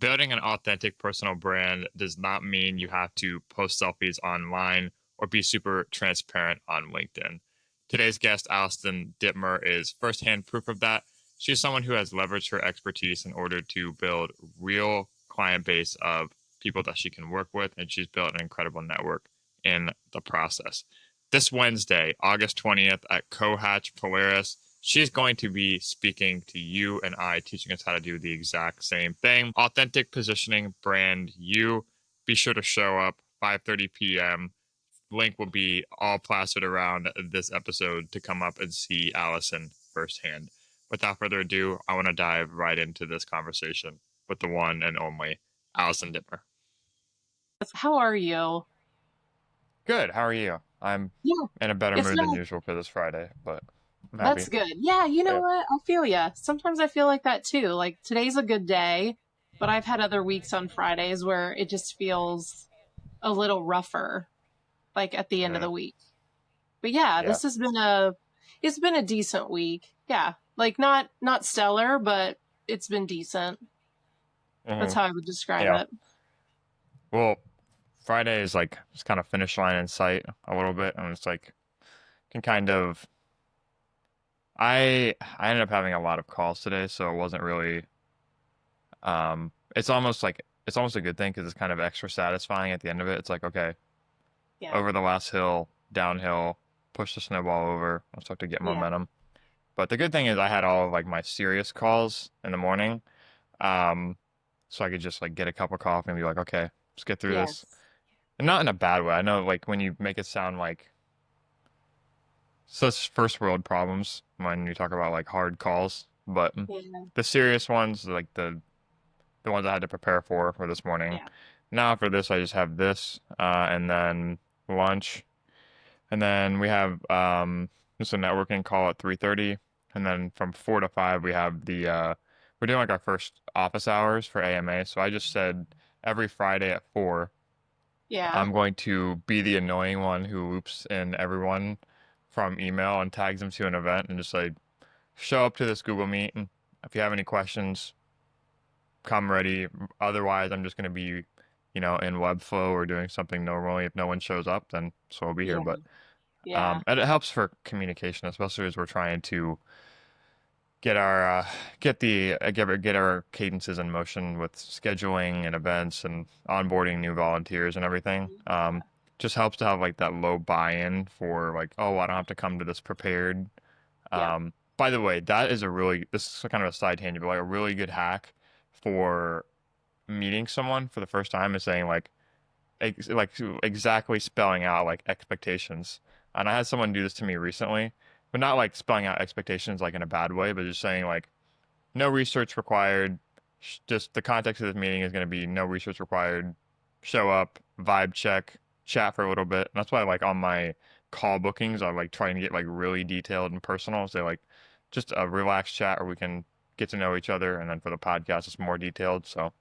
Building an authentic personal brand does not mean you have to post selfies online or be super transparent on LinkedIn. Today's guest, Allison Dittmer, is firsthand proof of that. She's someone who has leveraged her expertise in order to build real client base of people that she can work with, and she's built an incredible network in the process. This Wednesday, August 20th at Cohatch Polaris, she's going to be speaking to you and I, teaching us how to do the exact same thing. Authentic Positioning Brand You. Be sure to show up 5:30 p.m. Link will be all plastered around this episode to come up and see Allison firsthand. Without further ado, I want to dive right into this conversation with the one and only Allison Dittmer. How are you? Good. How are you? I'm Yeah, in a better it's mood than not. usual for this Friday, but I'm That's happy. good. Yeah, you know Yeah. what? I feel ya. Sometimes I feel like that too. Like today's a good day, but I've had other weeks on Fridays where it just feels a little rougher, like at the end of Mm, the week. But yeah, yeah. it's been a decent week. Yeah, like not stellar, but it's been decent. That's Hmm. how I would describe Yeah. it. Well, Friday is like just kind of finish line in sight a little bit, and it's like can kind of. I ended up having a lot of calls today, so it wasn't really. It's almost a good thing because it's kind of extra satisfying at the end of it. It's like okay, Yeah, over the last hill, downhill, push the snowball over. I'll start to get yeah, momentum. But the good thing is I had all of like my serious calls in the morning, um, so I could just like get a cup of coffee and be like, okay, let's get through this. yes, And not in a bad way. I know like when you make it sound like such first world problems when you talk about like hard calls, but yeah, the serious ones, like the ones I had to prepare for this morning. yeah, Now for this, I just have this, and then lunch, and then we have just a networking call at 3:30, and then from 4 to 5 we have the we're doing like our first office hours for AMA. So I just said every Friday at 4. yeah, I'm going to be the annoying one who loops in everyone from email and tags them to an event and just like show up to this Google Meet. And if you have any questions, come ready. Otherwise, I'm just going to be, in Webflow or doing something normally. If no one shows up, then so I'll be here. yeah, But yeah, and it helps for communication, especially as we're trying to get our get our cadences in motion with scheduling and events and onboarding new volunteers and everything. Just helps to have like that low buy-in for like, oh, I don't have to come to this prepared. yeah. By the way, this is kind of a side tangent, but like a really good hack for meeting someone for the first time is saying like exactly spelling out like expectations. And I had someone do this to me recently, but not like spelling out expectations like in a bad way, but just saying like no research required. Just the context of this meeting is going to be no research required. Show up, vibe check, chat for a little bit. And that's why like on my call bookings, I like trying to get like really detailed and personal. So like just a relaxed chat where we can get to know each other. And then for the podcast, it's more detailed. So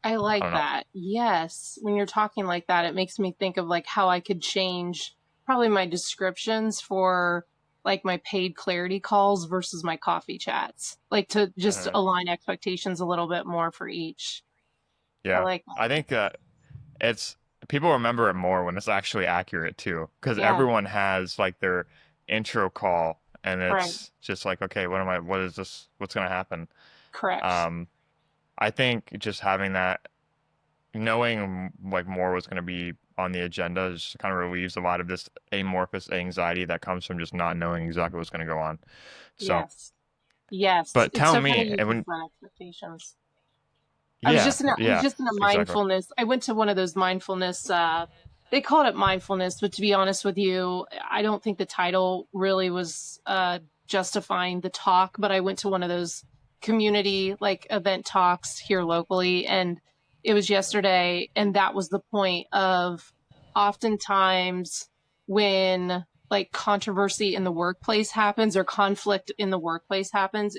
I I like don't know. that. Yes. When you're talking like that, it makes me think of like how I could change probably my descriptions for like my paid clarity calls versus my coffee chats. Like to just Uh, align expectations a little bit more for each. I yeah, like I that. think that it's people remember it more when it's actually accurate too, because Yeah. everyone has like their intro call, and Right. it's just like, okay, what is this? What's gonna happen? Correct. Um, I think just having that, knowing like more what's gonna be on the agenda, just kind of relieves a lot of this amorphous anxiety that comes from just not knowing exactly what's gonna go on. So, Yes. Yes. but It's tell so funny me, you and just when, set expectations. yeah, I was yeah, just in a exactly. mindfulness. I went to one of those mindfulness they called it mindfulness, but to be honest with you, I don't think the title really was justifying the talk, but I went to one of those community like event talks here locally and it was yesterday and that was the point of oftentimes when like controversy in the workplace happens or conflict in the workplace happens,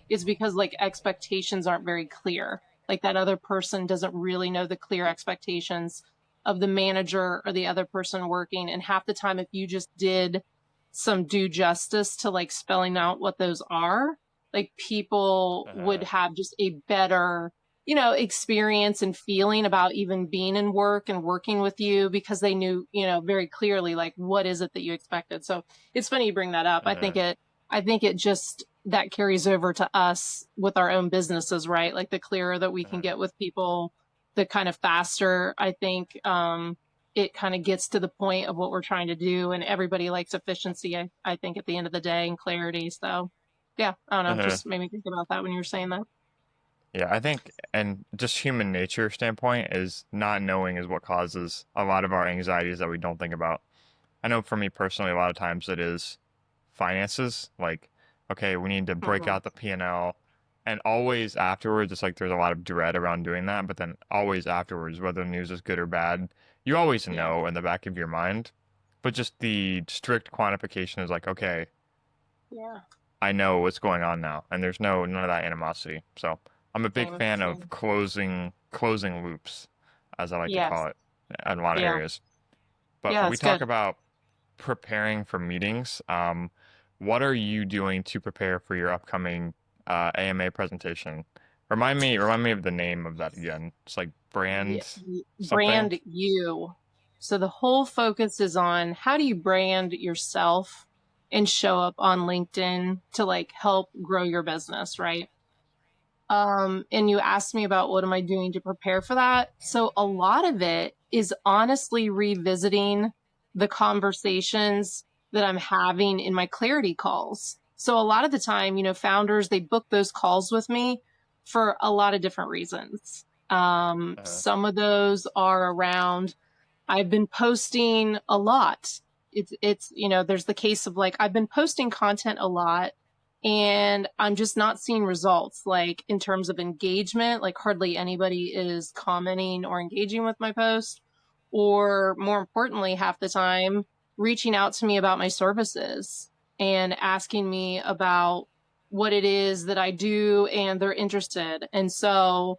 it's because like expectations aren't very clear. Like that other person doesn't really know the clear expectations of the manager or the other person working. And half the time, if you just did some due justice to like spelling out what those are, like people would Uh, have just a better experience and feeling about even being in work and working with you, because they knew, very clearly, like, what is it that you expected. So it's funny you bring that up. Uh-huh. I think it just, that carries over to us with our own businesses, right? Like the clearer that we can Uh-huh. get with people, the kind of faster, I think, it kind of gets to the point of what we're trying to do. And everybody likes efficiency, I think, at the end of the day, and clarity. So yeah, I don't know, Uh-huh. just made me think about that when you were saying that. Yeah, I think, and just human nature standpoint is not knowing is what causes a lot of our anxieties that we don't think about. I know for me personally, a lot of times it is finances. Like, okay, we need to break Hmm. out the P&L, and always afterwards, it's like there's a lot of dread around doing that. But then always afterwards, whether the news is good or bad, you always Yeah. know in the back of your mind. But just the strict quantification is like, okay, Yeah. I know what's going on now, and there's none of that animosity. So I'm a big Same, fan of same. closing loops, as I like to Yes. call it, in a lot of Yeah. areas. But Yeah, when we that's talk good. about preparing for meetings, what are you doing to prepare for your upcoming AMA presentation? Remind me of the name of that again. It's like Yeah. brand something. Brand you. So the whole focus is on how do you brand yourself and show up on LinkedIn to like help grow your business, right? And you asked me about what am I doing to prepare for that. So a lot of it is honestly revisiting the conversations that I'm having in my clarity calls. So a lot of the time, founders, they book those calls with me for a lot of different reasons. Uh, Some of those are around, I've been posting a lot. There's the case of like, I've been posting content a lot and I'm just not seeing results, like in terms of engagement, like hardly anybody is commenting or engaging with my post, or more importantly, half the time reaching out to me about my services and asking me about what it is that I do, and they're interested. And so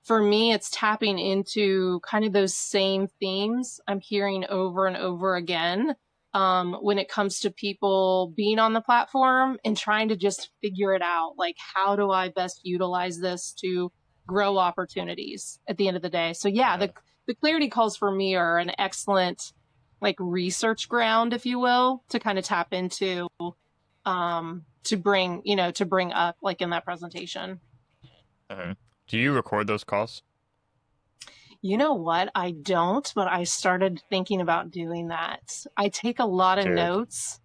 for me, it's tapping into kind of those same themes I'm hearing over and over again, when it comes to people being on the platform and trying to just figure it out. Like, how do I best utilize this to grow opportunities at the end of the day? So yeah, uh, the clarity calls for me are an excellent like research ground, if you will, to kind of tap into, to bring up like in that presentation. uh. Do you record those calls? You know what? I don't, but I started thinking about doing that. I take a lot of Dude, notes,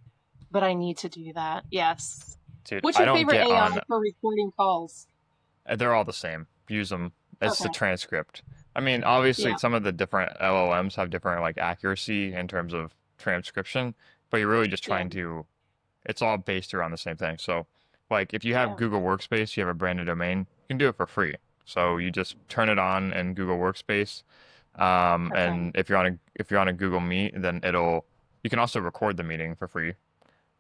but I need to do that. Yes. dude, What's I your don't favorite get AI on. for recording calls? They're all the same. Use them. It's the Okay. transcript. I mean, obviously, Yeah. some of the different LLMs have different like accuracy in terms of transcription, but you're really just Yeah. trying to. It's all based around the same thing. So, like, if you have Yeah. Google Workspace, you have a branded domain, you can do it for free. So you just turn it on in Google Workspace, Okay. and if you're on a Google Meet, then it'll. You can also record the meeting for free.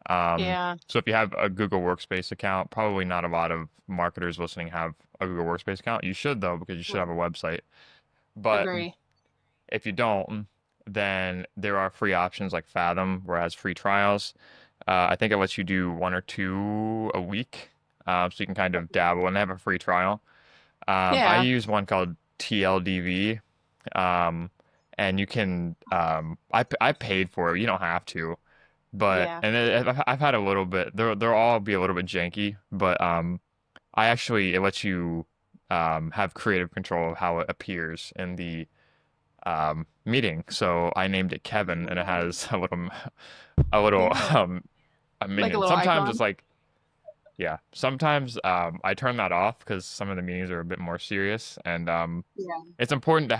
Yeah. So if you have a Google Workspace account, probably not a lot of marketers listening have a Google Workspace account. You should though, because you should have a Right. website. But Agree. if you don't, then there are free options like Fathom, where it has free trials. I think it lets you do one or two a week, so you can kind of Okay. dabble and have a free trial. I Yeah. use one called TLDV, um, and you can. I paid for it. You don't have to, but Yeah. I've had a little bit. They'll all be a little bit janky, but I actually it lets you have creative control of how it appears in the meeting. So I named it Kevin, and it Nice. has a little Yeah. a Like a minion. little Sometimes it's icon. like yeah. Sometimes I turn that off because some of the meetings are a bit more serious, and Yeah. it's important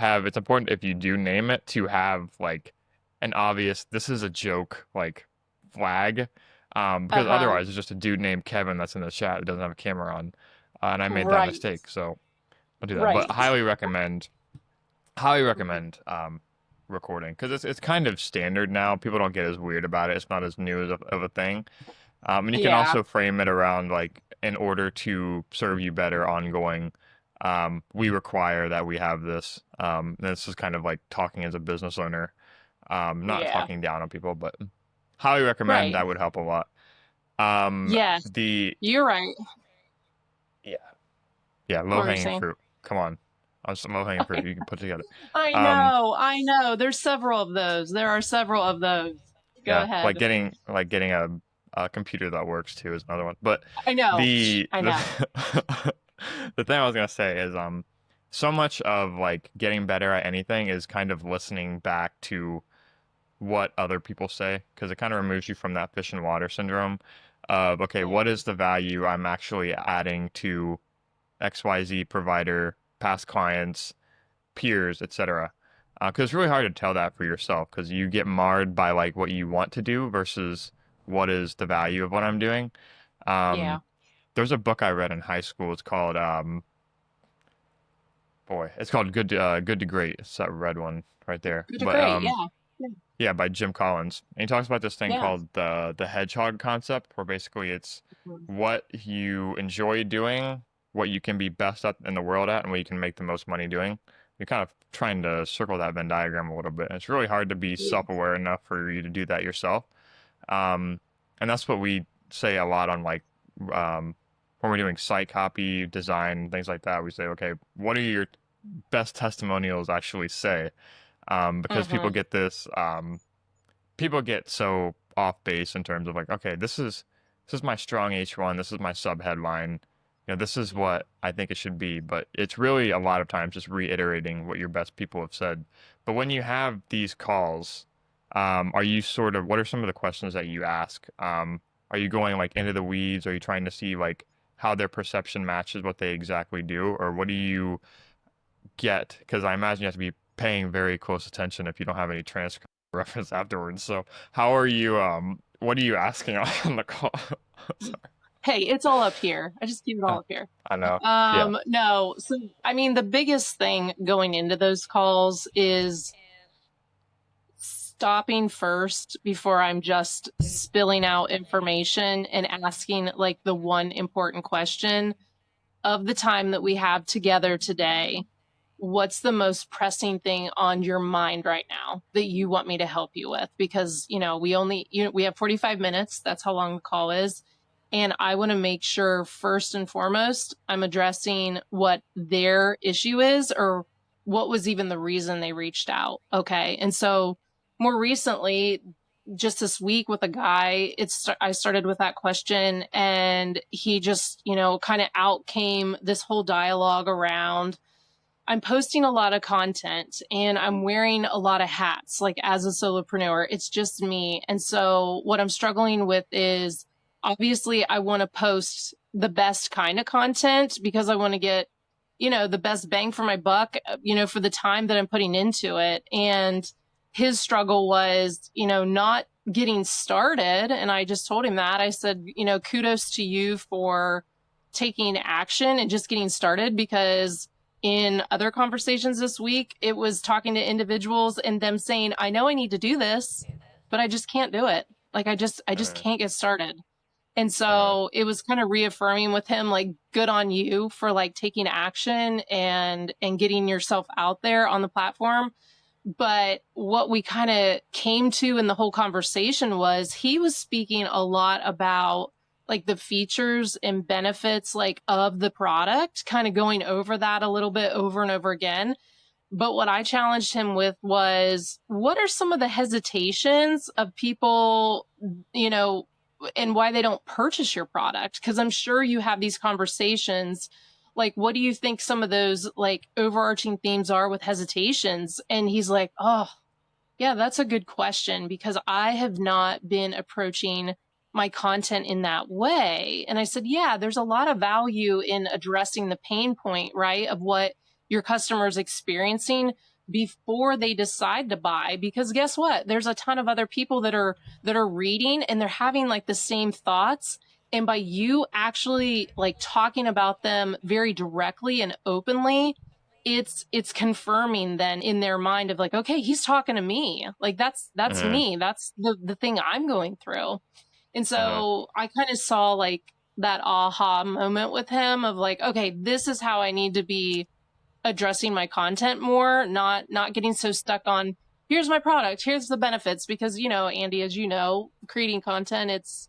if you do name it to have like an obvious this is a joke like flag, because Uh-huh. otherwise it's just a dude named Kevin that's in the chat that doesn't have a camera on, and I made that Right. mistake, so I'll do that. But Right. highly Mhm. recommend recording because it's kind of standard now. People don't get as weird about it. It's not as new as of a thing. And you can Yeah. also frame it around like in order to serve you better ongoing. We require that we have this. This is kind of like talking as a business owner, not Yeah. talking down on people, but highly recommend Right. that would help a lot. Yes. The You're right. yeah, yeah, What low were you hanging saying? fruit. come on. On some low hanging fruit you can put together. Um, I know. There's several of those. There are several of those. Go yeah, ahead. like getting a computer that works too is another one. But I know. I the know. the thing I was gonna say is so much of like getting better at anything is kind of listening back to what other people say because it kind of removes you from that fish and water syndrome of okay, Yeah. what is the value I'm actually adding to XYZ provider, past clients, peers, etc. Because it's really hard to tell that for yourself because you get marred by like what you want to do versus what is the value of what I'm doing. Yeah. Um, there's a book I read in high school. It's called it's called Good to Great. It's that red one right there. Good to But great. Yeah. Yeah. yeah, by Jim Collins. And he talks about this thing Yeah. called the hedgehog concept, where basically it's Mhm. what you enjoy doing, what you can be best at in the world at, and what you can make the most money doing. You're kind of trying to circle that Venn diagram a little bit. And it's really hard to be Yeah. self-aware enough for you to do that yourself. Um, and that's what we say a lot on like um, when we're doing site copy, design, things like that. We say, okay, what are your best testimonials actually say? Because people Mm-hmm. get this people get so off base in terms of like, okay, this is my strong H1, this is my sub headline, this is what I think it should be, but it's really a lot of times just reiterating what your best people have said. But when you have these calls, are you sort of what are some of the questions that you ask? Are you going like into the weeds? Are you trying to see like how their perception matches what they exactly do, or what do you get? Because I imagine you have to be paying very close attention if you don't have any transcript reference afterwards. So how are you what are you asking on the call? Sorry. Hey, it's all up here. I just keep it all up here. I know. Yeah. No. So, I mean, the biggest thing going into those calls is stopping first before I'm just spilling out information and asking like the one important question of the time that we have together today. What's the most pressing thing on your mind right now that you want me to help you with? Because, we have 45 minutes. That's how long the call is. And I want to make sure first and foremost, I'm addressing what their issue is or what was even the reason they reached out. Okay. And so more recently, just this week with a guy, I started with that question and he just, kind of out came this whole dialogue around I'm posting a lot of content and I'm wearing a lot of hats. Like as a solopreneur, it's just me. And so what I'm struggling with is obviously I want to post the best kind of content because I want to get, the best bang for my buck, for the time that I'm putting into it. And his struggle was, not getting started. And I just told him that. I said, kudos to you for taking action and just getting started because in other conversations this week, it was talking to individuals and them saying, I know I need to do this, but I just can't do it. Like I just Uh, can't get started. And uh, so it was kind of reaffirming with him, like, good on you for like taking action and getting yourself out there on the platform. But what we kind of came to in the whole conversation was he was speaking a lot about like the features and benefits like of the product, kind of going over that a little bit over and over again. But what I challenged him with was what are some of the hesitations of people, you know, and why they don't purchase your product? Because I'm sure you have these conversations. Like, what do you think some of those like overarching themes are with hesitations? And he's like, oh, yeah, that's a good question because I have not been approaching my content in that way. And I said, yeah, there's a lot of value in addressing the pain point, right? Of what your customers experiencing before they decide to buy because guess what, there's a ton of other people that are reading and they're having like the same thoughts, and by you actually like talking about them very directly and openly, it's confirming then in their mind of like, okay, he's talking to me, like that's uh, me, that's the thing I'm going through. And uh, so I kind of saw like that aha moment with him of like, okay, this is how I need to be addressing my content more, not getting so stuck on here's my product, here's the benefits, because Andy, as you know, creating content, it's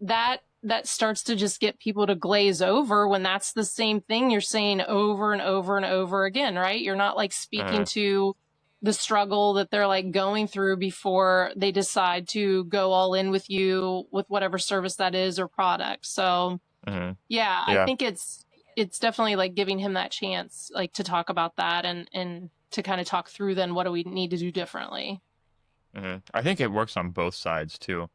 that that starts to just get people to glaze over when that's the same thing you're saying over and over and over again, right? You're not like speaking Uh, to the struggle that they're like going through before they decide to go all in with you with whatever service that is or product. So mhm. yeah, I Yeah. think it's definitely like giving him that chance like to talk about that and to kind of talk through then what do we need to do differently. I think it works on both sides too,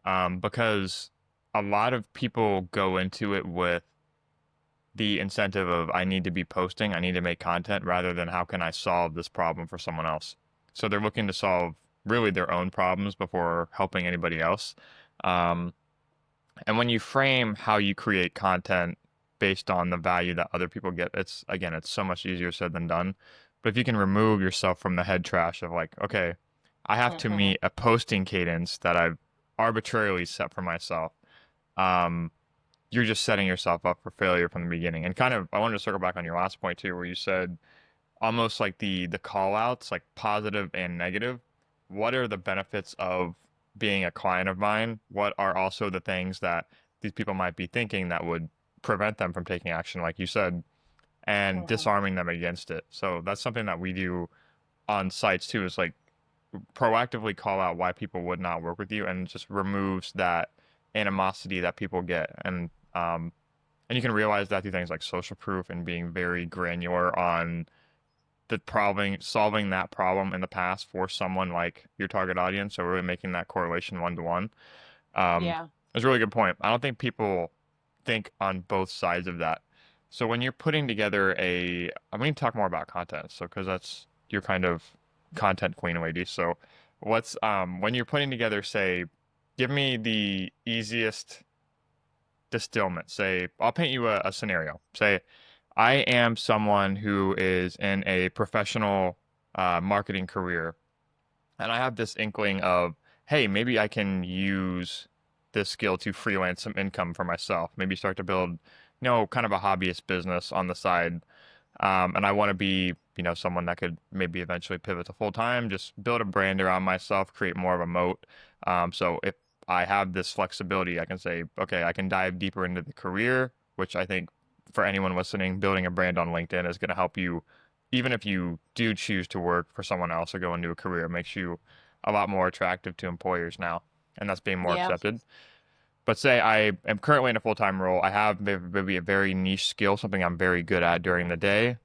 because a lot of people go into it with the incentive of I need to be posting, I need to make content rather than how can I solve this problem for someone else. So they're looking to solve really their own problems before helping anybody else. Um, and when you frame how you create content based on the value that other people get, it's again, it's so much easier said than done. But if you can remove yourself from the head trash of like, okay, I have to Hmm. meet a posting cadence that I've arbitrarily set for myself. Um, you're just setting yourself up for failure from the beginning. And kind of, I wanted to circle back on your last point too, where you said almost like the call outs, like positive and negative. What are the benefits of being a client of mine? What are also the things that these people might be thinking that would prevent them from taking action, like you said, and Hmm. disarming them against it? So that's something that we do on sites too, is like proactively call out why people would not work with you and just removes that animosity that people get. And you can realize that through things like social proof and being very granular on the problem, solving that problem in the past for someone like your target audience. So really making that correlation one to one. Yeah. It's a really good point. I don't think people think on both sides of that. So when you're putting together I'm going to talk more about content. So because that's your kind of content queen, lady. So when you're putting together, say, give me the easiest distillment. Say, I'll paint you a scenario. Say, I am someone who is in a professional marketing career, and I have this inkling of, hey, maybe I can use this skill to freelance some income for myself. Maybe start to build, kind of a hobbyist business on the side. And I want to be, someone that could maybe eventually pivot to full time, just build a brand around myself, create more of a moat. So if I have this flexibility, I can say, okay, I can dive deeper into the career, which I think for anyone listening, building a brand on LinkedIn is going to help you, even if you do choose to work for someone else or go into a career, it makes you a lot more attractive to employers now, and that's being more Yeah. accepted. But say I am currently in a full time role, I have maybe a very niche skill, something I'm very good at during the day.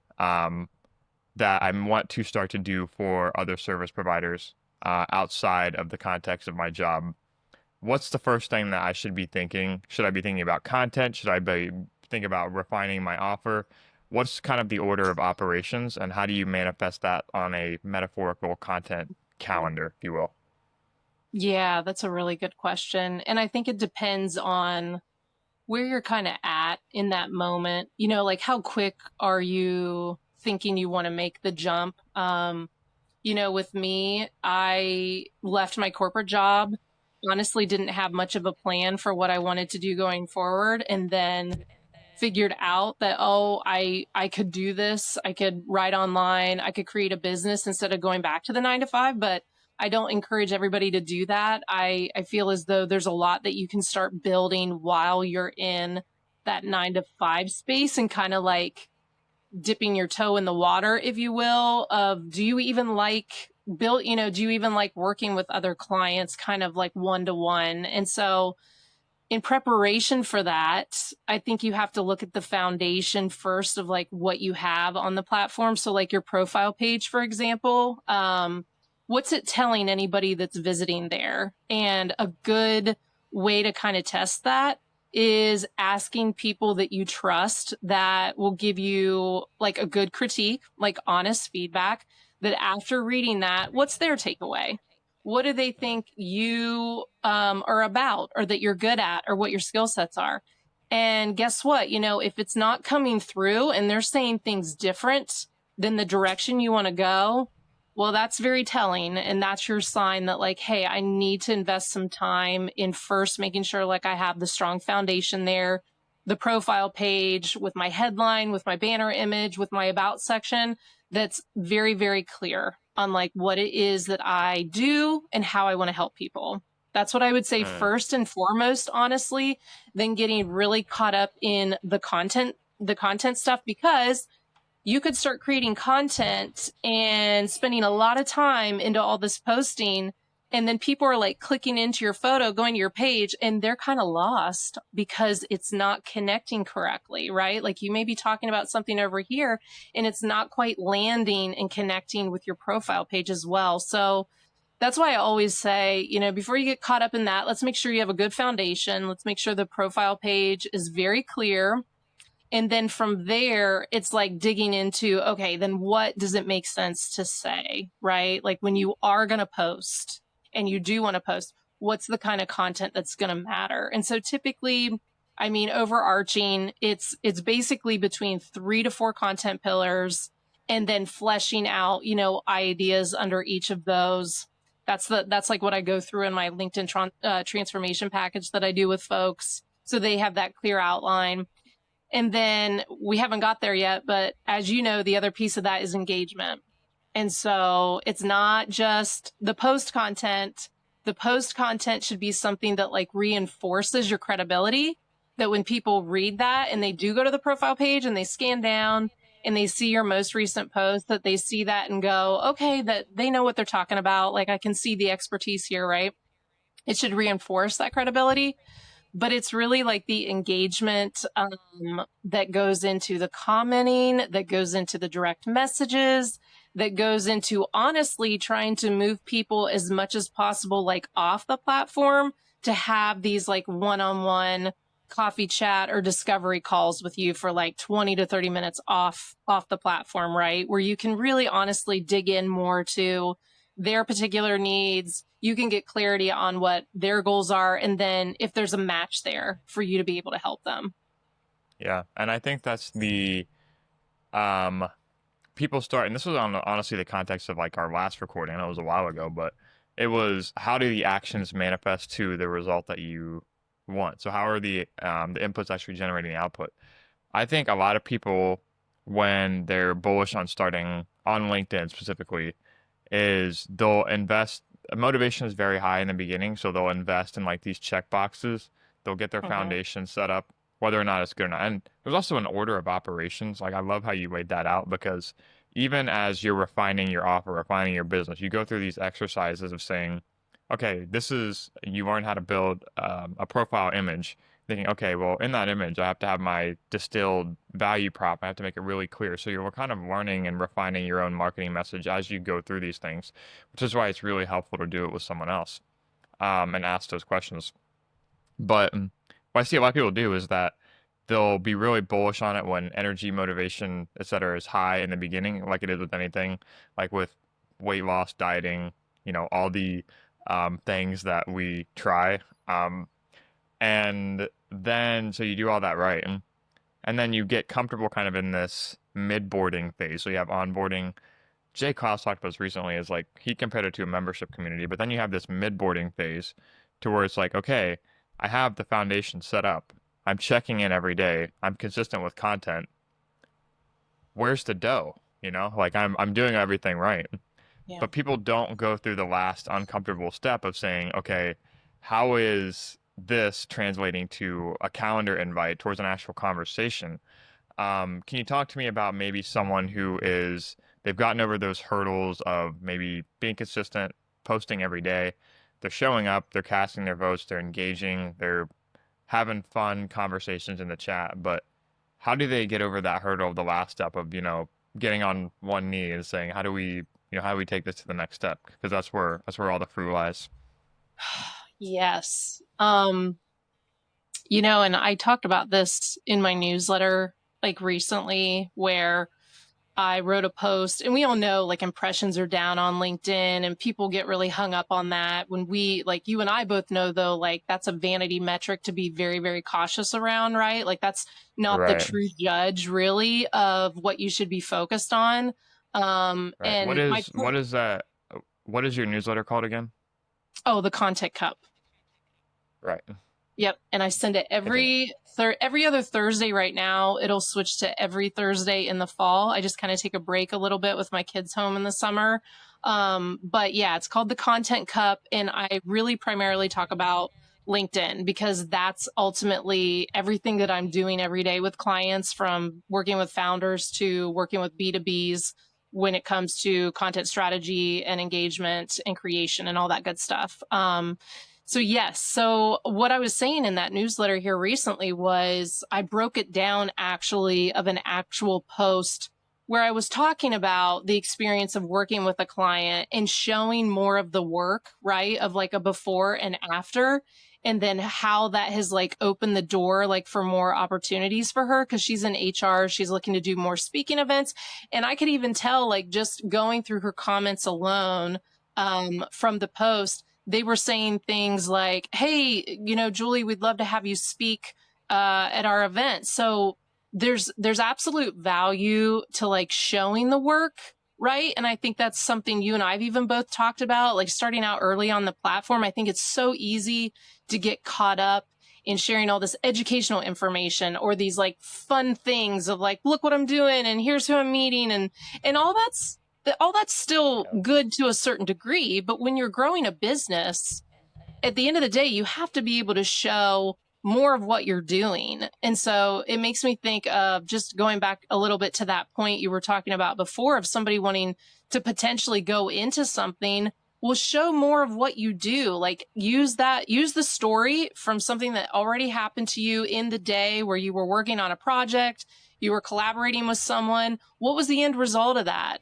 That I want to start to do for other service providers outside of the context of my job. What's the first thing that I should be thinking? Should I be thinking about content? Should I be think about refining my offer? What's kind of the order of operations, and how do you manifest that on a metaphorical content calendar, if you will? Yeah, that's a really good question. And I think it depends on where you're kind of at in that moment. Like how quick are you thinking you want to make the jump? With me, I left my corporate job, honestly didn't have much of a plan for what I wanted to do going forward, and then figured out that, oh, I could do this. I could write online. I could create a business instead of going back to the 9 to 5. But I don't encourage everybody to do that. I feel as though there's a lot that you can start building while you're in that 9 to 5 space and kind of like dipping your toe in the water, if you will, of do you even like do you even like working with other clients kind of like one to one? And so in preparation for that, I think you have to look at the foundation first of like what you have on the platform. So like your profile page, for example, what's it telling anybody that's visiting there? And a good way to kind of test that is asking people that you trust that will give you like a good critique, like honest feedback, that after reading that, what's their takeaway? What do they think you are about or that you're good at or what your skill sets are? And guess what? If it's not coming through and they're saying things different than the direction you want to go, well, that's very telling. And that's your sign that, like, hey, I need to invest some time in first making sure like I have the strong foundation there, the profile page with my headline, with my banner image, with my about section that's very, very clear on like what it is that I do and how I want to help people. That's what I would say Uh, first and foremost, honestly, than getting really caught up in the content stuff, because you could start creating content and spending a lot of time into all this posting. And then people are like clicking into your photo, going to your page, and they're kind of lost because it's not connecting correctly, right? Like you may be talking about something over here and it's not quite landing and connecting with your profile page as well. So that's why I always say, before you get caught up in that, let's make sure you have a good foundation. Let's make sure the profile page is very clear. And then from there, it's like digging into, okay, then what does it make sense to say, right? Like when you are going to post and you do want to post, what's the kind of content that's going to matter? And so typically, I mean, overarching, it's basically between 3 to 4 content pillars, and then fleshing out, ideas under each of those. That's like what I go through in my LinkedIn transformation package that I do with folks. So they have that clear outline. And then we haven't got there yet, but as you know, the other piece of that is engagement. And so it's not just the post content. The post content should be something that like reinforces your credibility, that when people read that and they do go to the profile page and they scan down and they see your most recent post, that they see that and go, okay, that they know what they're talking about. Like I can see the expertise here, right? It should reinforce that credibility, but it's really like the engagement that goes into the commenting, that goes into the direct messages, that goes into honestly trying to move people as much as possible, like off the platform, to have these like one-on-one coffee chat or discovery calls with you for like 20 to 30 minutes off the platform, right? Where you can really honestly dig in more to their particular needs. You can get clarity on what their goals are, and then if there's a match there for you to be able to help them. yeah, and I think that's the um people start, and this was on honestly the context of like our last recording. I know it was a while ago, but it was how do the actions manifest to the result that you want? So how are the inputs actually generating the output? I think a lot of people, when they're bullish on starting on LinkedIn specifically, is they'll invest. Motivation is very high in the beginning, so they'll invest in like these check boxes. They'll get their Mm-hmm. foundation set up, whether or not it's good or not. And there's also an order of operations. Like I love how you laid that out, because even as you're refining your offer, refining your business, you go through these exercises of saying, okay, this is, you learn how to build a profile image, thinking, okay, well, in that image, I have to have my distilled value prop. I have to make it really clear. So you're kind of learning and refining your own marketing message as you go through these things, which is why it's really helpful to do it with someone else, and ask those questions. But what I see a lot of people do is that they'll be really bullish on it when energy, motivation, etc., is high in the beginning, like it is with anything, like with weight loss, dieting, all the things that we try. And then, so you do all that right. And then you get comfortable kind of in this mid-boarding phase. So you have onboarding. Jay Klaus talked about this recently, is like he compared it to a membership community, but then you have this mid-boarding phase to where it's like, okay, I have the foundation set up. I'm checking in every day. I'm consistent with content. Where's the dough? Like I'm doing everything right. Yeah. But people don't go through the last uncomfortable step of saying, okay, how is this translating to a calendar invite towards an actual conversation? Can you talk to me about maybe someone they've gotten over those hurdles of maybe being consistent, posting every day, they're showing up, they're casting their votes, they're engaging, they're having fun conversations in the chat, but how do they get over that hurdle of the last step of, getting on one knee and saying, how do we take this to the next step? Because that's where all the fruit lies. Yes. And I talked about this in my newsletter like recently, where I wrote a post, and we all know like impressions are down on LinkedIn and people get really hung up on that. When like you and I both know though, like that's a vanity metric to be very, very cautious around, right? Like that's not the Right. true judge really of what you should be focused on. Right. What And my is what is that? What is your newsletter called again? Oh, the content cup. Right. Yep. And I send it every other Thursday right now. It'll switch to every Thursday in the fall. I just kind of take a break a little bit with my kids home in the summer. But yeah, it's called the Content Cup. And I really primarily talk about LinkedIn because that's ultimately everything that I'm doing every day with clients, from working with founders to working with B2Bs when it comes to content strategy and engagement and creation and all that good stuff. So yes, so what I was saying in that newsletter here recently was I broke it down actually of an actual post where I was talking about the experience of working with a client and showing more of the work, right? Of like a before and after, and then how that has like opened the door like for more opportunities for her because she's in HR, she's looking to do more speaking events. And I could even tell like just going through her comments alone from the post, they were saying things like, hey, Julie, we'd love to have you speak at our event. So there's absolute value to like showing the work, right? And I think that's something you and I've even both talked about, like starting out early on the platform. I think it's so easy to get caught up in sharing all this educational information or these like fun things of like, look what I'm doing and here's who I'm meeting, and all that's still good to a certain degree. But when you're growing a business, at the end of the day, you have to be able to show more of what you're doing. And so it makes me think of just going back a little bit to that point you were talking about before of somebody wanting to potentially go into something. Well, show more of what you do. Like use the story from something that already happened to you in the day where you were working on a project, you were collaborating with someone. What was the end result of that?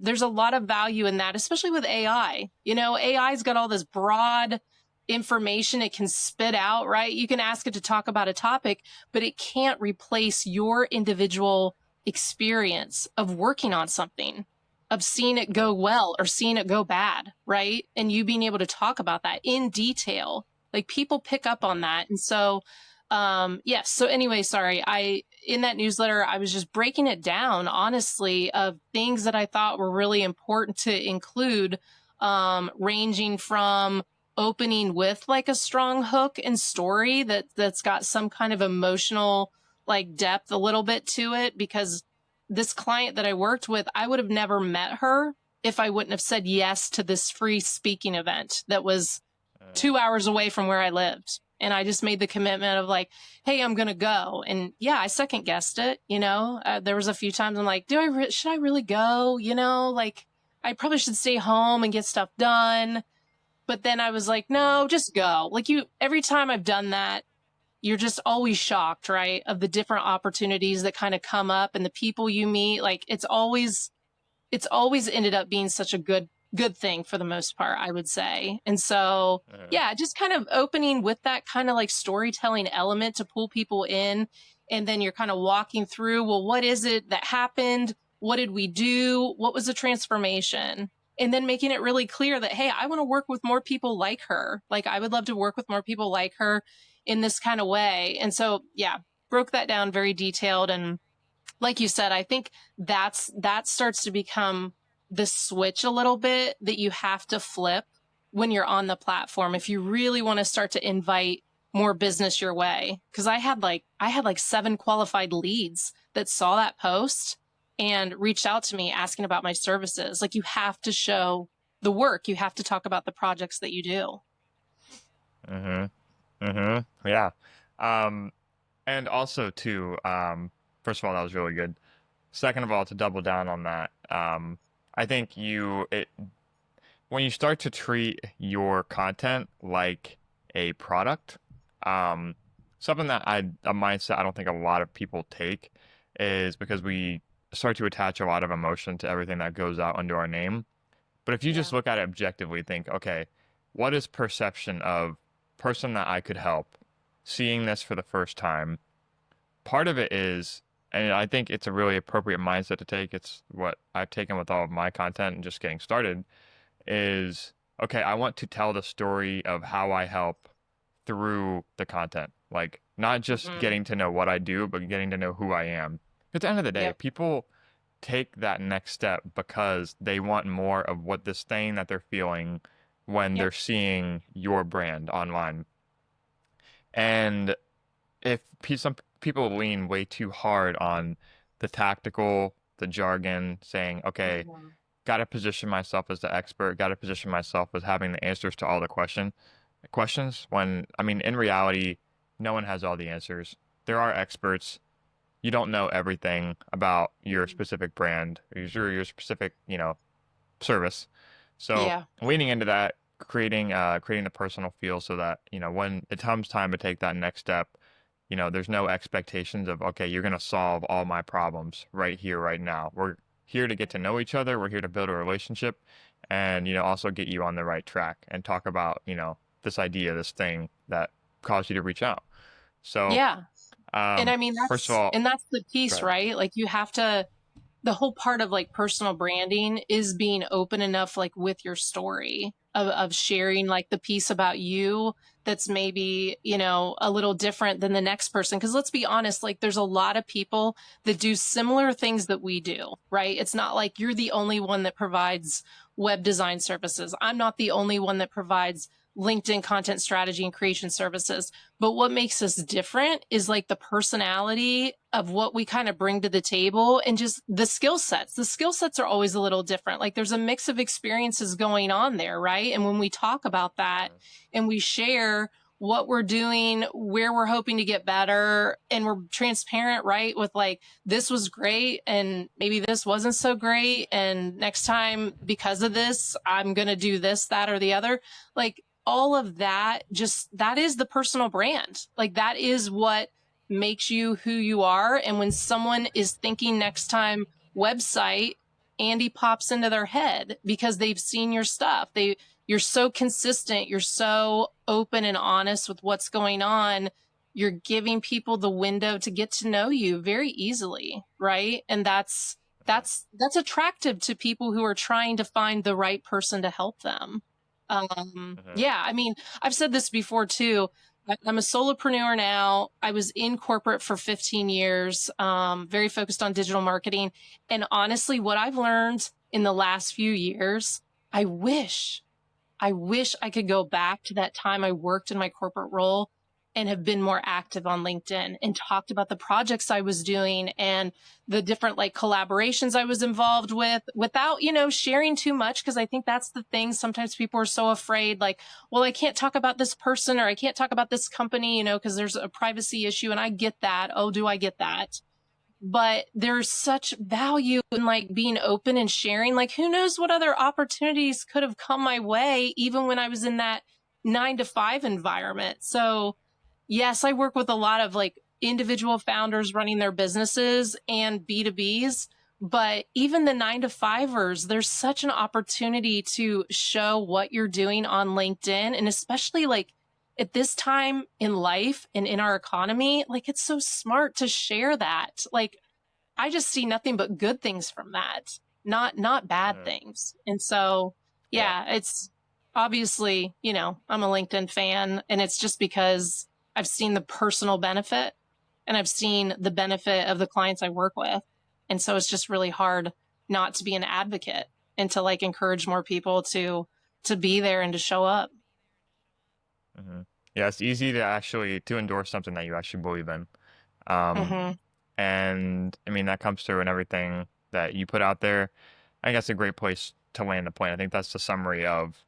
There's a lot of value in that, especially with AI. AI's got all this broad information it can spit out, right? You can ask it to talk about a topic, but it can't replace your individual experience of working on something, of seeing it go well or seeing it go bad, right? And you being able to talk about that in detail. Like people pick up on that. And so, yes. So anyway, sorry. In that newsletter, I was just breaking it down, honestly, of things that I thought were really important to include, ranging from opening with like a strong hook and story that's got some kind of emotional like depth a little bit to it, because this client that I worked with, I would have never met her if I wouldn't have said yes to this free speaking event that was 2 hours away from where I lived. And I just made the commitment of like, hey, I'm going to go. And yeah, I second guessed it. There was a few times I'm like, should I really go? Like I probably should stay home and get stuff done. But then I was like, no, just go. Like every time I've done that, you're just always shocked, right? Of the different opportunities that kind of come up and the people you meet. Like it's always ended up being such a good thing for the most part, I would say. And so, yeah, just kind of opening with that kind of like storytelling element to pull people in. And then you're kind of walking through, well, what is it that happened? What did we do? What was the transformation? And then making it really clear that, hey, I want to work with more people like her. Like I would love to work with more people like her in this kind of way. And so, yeah, broke that down very detailed. And like you said, I think that starts to become the switch a little bit that you have to flip when you're on the platform if you really want to start to invite more business your way. Because I had like 7 qualified leads that saw that post and reached out to me asking about my services. Like you have to show the work. You have to talk about the projects that you do. Yeah. And also too, first of all, that was really good. Second of all, to double down on that, I think when you start to treat your content like a product, something that a mindset I don't think a lot of people take is because we start to attach a lot of emotion to everything that goes out under our name. But if you just look at it objectively, think, okay, what is perception of person that I could help seeing this for the first time? Part of it is, and I think it's a really appropriate mindset to take. It's what I've taken with all of my content and just getting started is, okay, I want to tell the story of how I help through the content. Like not just getting to know what I do, but getting to know who I am. At the end of the day, people take that next step because they want more of what this thing that they're feeling when they're seeing your brand online. And some people lean way too hard on the tactical, the jargon, saying, okay, Mhm. got to position myself as the expert, got to position myself as having the answers to all the questions. When, I mean, in reality, no one has all the answers. There are experts. You don't know everything about your Mhm. specific brand, or your specific, service. So Yeah. leaning into that, creating the personal feel so that, when it comes time to take that next step, there's no expectations of, okay, you're going to solve all my problems right here, right now. We're here to get to know each other. We're here to build a relationship and, also get you on the right track and talk about, this idea, this thing that caused you to reach out. So, Yeah. And I mean, first of all, that's the go piece, ahead. right? Like you have to, the whole part of like personal branding is being open enough, like with your story of sharing like the piece about you that's maybe, a little different than the next person. Cause let's be honest, like there's a lot of people that do similar things that we do, right? It's not like you're the only one that provides web design services. I'm not the only one that provides LinkedIn content strategy and creation services. But what makes us different is like the personality of what we kind of bring to the table and just the skill sets. The skill sets are always a little different. Like there's a mix of experiences going on there, right? And when we talk about that Mhm. and we share what we're doing, where we're hoping to get better, and we're transparent, right? With like, this was great and maybe this wasn't so great. And next time, because of this, I'm going to do this, that, or the other. Like, all of that, just that is the personal brand. Like that is what makes you who you are. And when someone is thinking next time website, Andy pops into their head because they've seen your stuff. You're so consistent. You're so open and honest with what's going on. You're giving people the window to get to know you very easily. Right. And Mhm. that's attractive to people who are trying to find the right person to help them. Mhm. Yeah, I mean, I've said this before too. I'm a solopreneur now. I was in corporate for 15 years, very focused on digital marketing. And honestly, what I've learned in the last few years, I wish I wish I could go back to that time I worked in my corporate role and have been more active on LinkedIn and talked about the projects I was doing and the different like collaborations I was involved with without, sharing too much. Cause I think that's the thing. Sometimes people are so afraid, like, well, I can't talk about this person or I can't talk about this company, cause there's a privacy issue. And I get that. Oh, do I get that? But there's such value in like being open and sharing. Like, who knows what other opportunities could have come my way, even when I was in that 9 to 5 environment. So, yes, I work with a lot of like individual founders running their businesses and B2Bs. But even the 9 to 5ers, there's such an opportunity to show what you're doing on LinkedIn. And especially like at this time in life and in our economy, like it's so smart to share that. Like I just see nothing but good things from that, not bad Mhm. things. And so, Yeah. yeah, it's obviously, I'm a LinkedIn fan and it's just because I've seen the personal benefit and I've seen the benefit of the clients I work with. And so it's just really hard not to be an advocate and to like encourage more people to be there and to show up. Mhm. Yeah, it's easy to actually to endorse something that you actually believe in. Um, Hmm. and I mean that comes through in everything that you put out there. I think that's a great place to land the plane. I think that's the summary of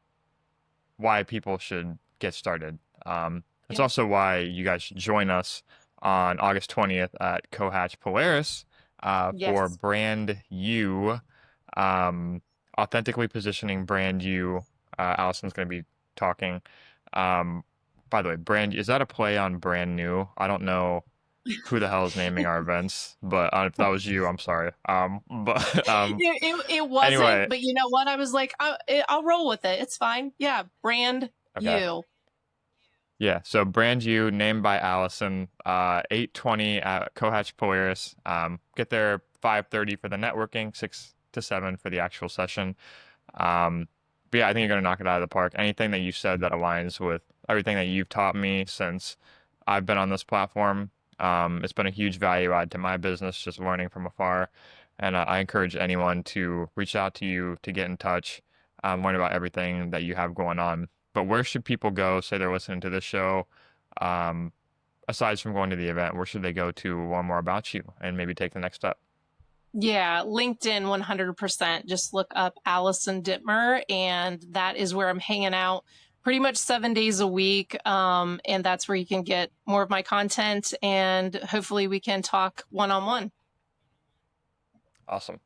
why people should get started. It's Yeah. also why you guys should join us on August 20th at Cohatch Polaris for Yes. Brand U, um, Authentically Positioning Brand U. Allison's going to be talking. Um, by the way, brand is that a play on brand new? I don't know who the hell is naming our events, but if that was you, I'm sorry. But It wasn't, anyway, but you know what? I was like, I'll roll with it. It's fine. Yeah, brand okay. you. Yeah, so brand new, named by Allison, 8:20 at Cohatch Polaris. Get there 5:30 for the networking, 6 to 7 for the actual session. Um, but yeah, I think you're gonna knock it out of the park. Anything that you said that aligns with everything that you've taught me since I've been on this platform, it's been a huge value add to my business, just learning from afar. And I encourage anyone to reach out to you to get in touch, learn about everything that you have going on. But where should people go? Say they're listening to this show. Aside from going to the event, where should they go to learn more about you and maybe take the next step? Yeah, LinkedIn 100%. Just look up Allison Dittmer, and that is where I'm hanging out pretty much 7 days a week. And that's where you can get more of my content, and hopefully we can talk one-on-one. Awesome.